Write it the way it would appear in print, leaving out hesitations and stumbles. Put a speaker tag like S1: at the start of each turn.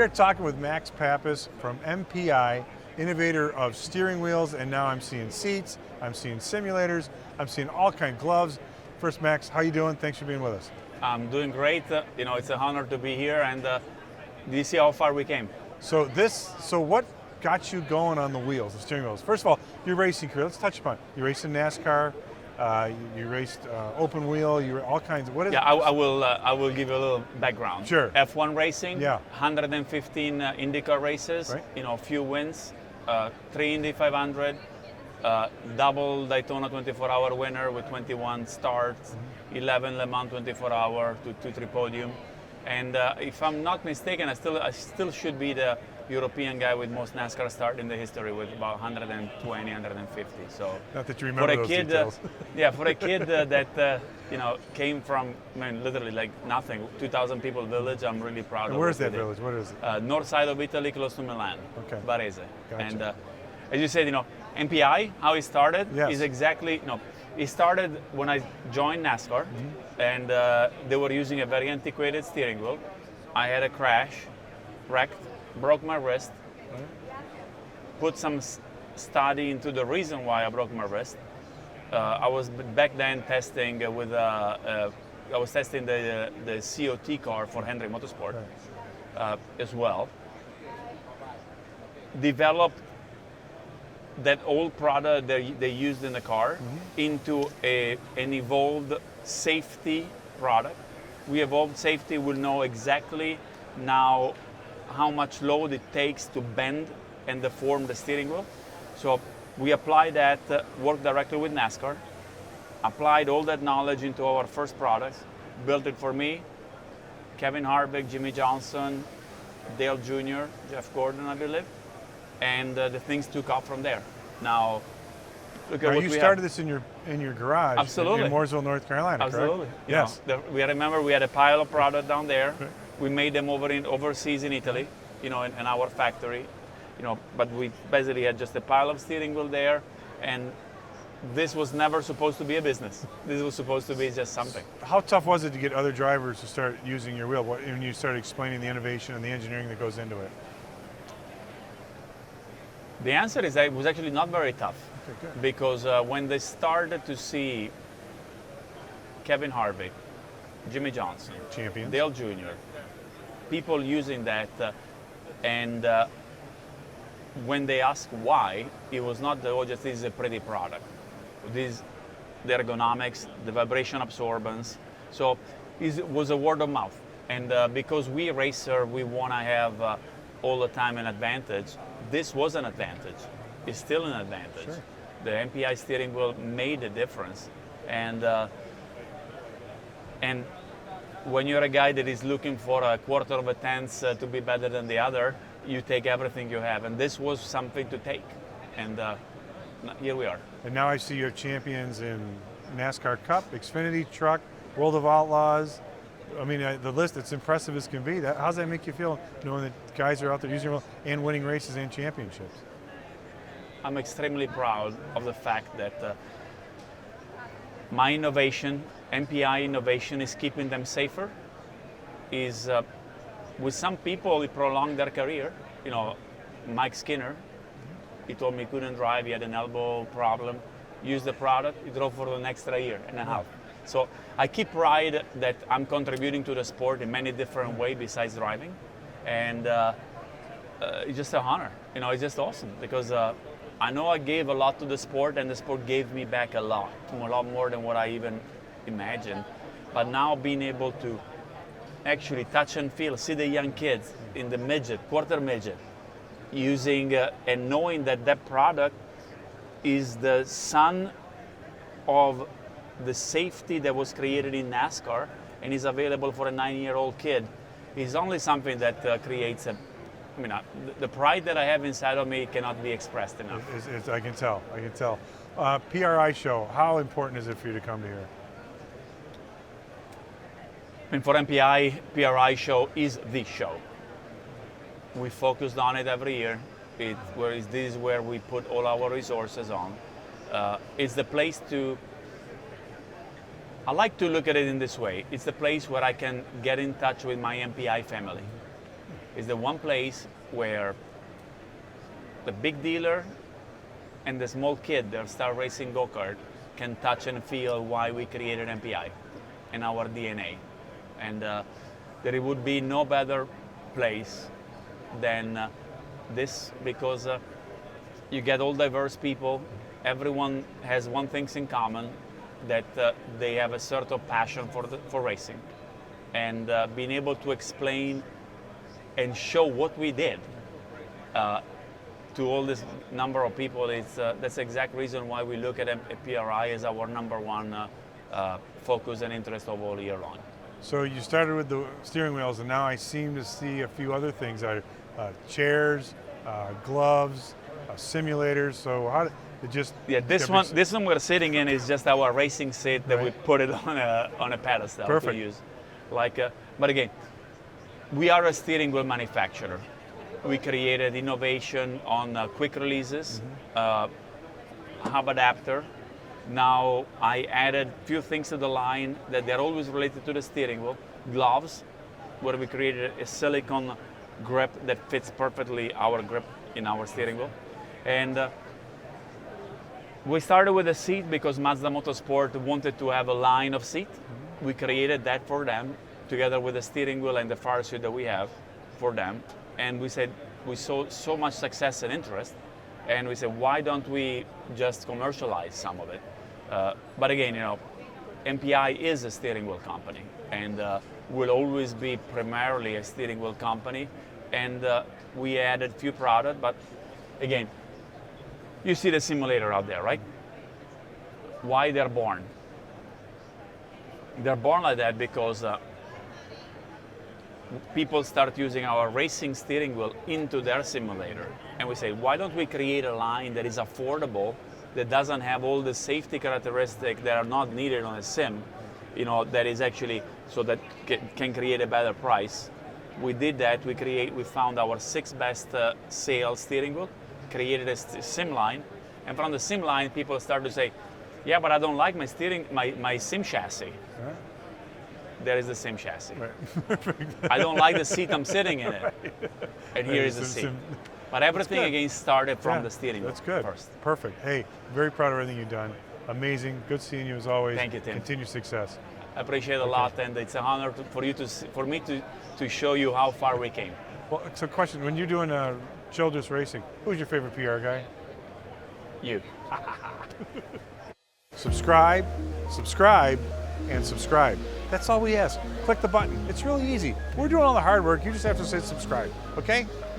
S1: We're talking with Max Papis from MPI, innovator of steering wheels, and now I'm seeing seats, I'm seeing simulators, I'm seeing all kinds of gloves. First, Max, how you doing? Thanks for being with us.
S2: I'm doing great. It's an honor to be here, and do you see how far we came?
S1: So what got you going on the wheels, the steering wheels? First of all, your racing career, let's touch upon it. You raced in NASCAR, you raced open wheel, you were all kinds of, what is it?
S2: I will give you a little background.
S1: Sure.
S2: F1 racing,
S1: Yeah.
S2: 115 IndyCar races,
S1: Right.
S2: Few wins, 3 Indy 500, double Daytona 24-hour winner with 21 starts, 11 Le Mans 24-hour to 2-3 podium. And if I'm not mistaken, I still should be the European guy with most NASCAR start in the history with about 120, 150. So
S1: Not that you remember those details.
S2: for a kid that came from, literally like nothing, 2,000 people village. I'm really proud
S1: And
S2: of.
S1: where's that village? What is it?
S2: North side of Italy, close to Milan.
S1: Okay.
S2: Varese.
S1: Gotcha.
S2: And as you said, MPI, how it started
S1: Yes.
S2: is exactly, it started when I joined NASCAR, and they were using a very antiquated steering wheel. I had a crash, wrecked, broke my wrist, put some study into the reason why I broke my wrist. I was back then testing I was testing the COT car for Henry Motorsport as well. Developed that old product they used in the car into an evolved safety product. We evolved safety will know exactly now how much load it takes to bend and deform the steering wheel. So we applied that, worked directly with NASCAR, applied all that knowledge into our first products, built it for me, Kevin Harvick, Jimmy Johnson, Dale Jr., Jeff Gordon, I believe, and the things took off from there. Now, look at
S1: Now,
S2: what
S1: you
S2: we
S1: started
S2: have.
S1: this in your garage
S2: Absolutely.
S1: in Mooresville, North Carolina,
S2: Absolutely.
S1: correct? Yes.
S2: We remember we had a pile of product down there.
S1: Right.
S2: We made them overseas in Italy, in our factory, but we basically had just a pile of steering wheel there, and this was never supposed to be a business. This was supposed to be just something.
S1: How tough was it to get other drivers to start using your wheel when you started explaining the innovation and the engineering that goes into it?
S2: The answer is that it was actually not very tough.
S1: Okay, good.
S2: Because when they started to see Kevin Harvick, Jimmy Johnson,
S1: Champions.
S2: Dale Jr., people using that, and when they asked why, it was not just this is a pretty product. The ergonomics, the vibration absorbance. So it was a word of mouth. And because we racer, we want to have all the time an advantage. This was an advantage. It's still an advantage.
S1: Sure.
S2: The MPI steering wheel made a difference. And when you're a guy that is looking for a quarter of a tenth to be better than the other, you take everything you have. And this was something to take. And here we are.
S1: And now I see you have champions in NASCAR Cup, Xfinity, Truck, World of Outlaws. I mean, the list, it's impressive as can be. How does that make you feel, knowing that guys are out there using your wheel and winning races and championships?
S2: I'm extremely proud of the fact that my innovation, MPI innovation, is keeping them safer. With some people, it prolonged their career. Mike Skinner, he told me he couldn't drive, he had an elbow problem, used the product, he drove for an extra year and a half. So I keep pride that I'm contributing to the sport in many different ways besides driving. And it's just an honor. It's just awesome because I know I gave a lot to the sport, and the sport gave me back a lot more than what I even imagined. But now being able to actually touch and feel, see the young kids in the midget, quarter midget, using and knowing that that product is the son of the safety that was created in NASCAR and is available for a 9-year-old kid is only something that creates the pride that I have inside of me cannot be expressed enough.
S1: I can tell. PRI show, how important is it for you to come to here?
S2: For MPI, PRI show is the show. We focused on it every year. This is where we put all our resources on. It's the place to I like to look at it in this way. It's the place where I can get in touch with my MPI family. It's the one place where the big dealer and the small kid that start racing go-kart can touch and feel why we created MPI and our DNA. And there would be no better place than this, because you get all diverse people. Everyone has one thing in common, that they have a sort of passion for racing. And being able to explain and show what we did to all this number of people, that's the exact reason why we look at PRI as our number one focus and interest of all year long.
S1: So you started with the steering wheels, and now I seem to see a few other things: chairs, gloves, simulators. So how did it just?
S2: Yeah, this one we're sitting in is just our racing seat that we put it on a pedestal to use. But again, we are a steering wheel manufacturer. We created innovation on quick releases, hub adapter. Now I added a few things to the line that they're always related to the steering wheel. Gloves, where we created a silicone grip that fits perfectly our grip in our steering wheel. And we started with a seat because Mazda Motorsport wanted to have a line of seat. We created that for them, together with the steering wheel and the fire suite that we have for them. And we said, we saw so much success and interest, and we said, why don't we just commercialize some of it? But again, MPI is a steering wheel company, and will always be primarily a steering wheel company. And we added a few products, but again, you see the simulator out there, right? Why they're born? They're born like that because people start using our racing steering wheel into their simulator. And we say, why don't we create a line that is affordable, that doesn't have all the safety characteristics that are not needed on a sim, that is actually, so that can create a better price. We did that. We found our 6th best sale steering wheel, created a sim line, and from the sim line, people start to say, yeah, but I don't like my sim chassis.
S1: Huh?
S2: There is the sim chassis.
S1: Right.
S2: I don't like the seat I'm sitting in it. And here is the seat. But everything again started from the steering wheel.
S1: That's good.
S2: First.
S1: Perfect. Hey, very proud of everything you've done. Amazing. Good seeing you as always.
S2: Thank you, Tim.
S1: Continued success.
S2: I appreciate it a lot, and it's an honor for me to show you how far we came.
S1: Well, so question: when you're doing Childress racing, who's your favorite PR guy?
S2: You.
S1: Subscribe, and subscribe. That's all we ask. Click the button. It's really easy. We're doing all the hard work. You just have to say subscribe. Okay? Thanks.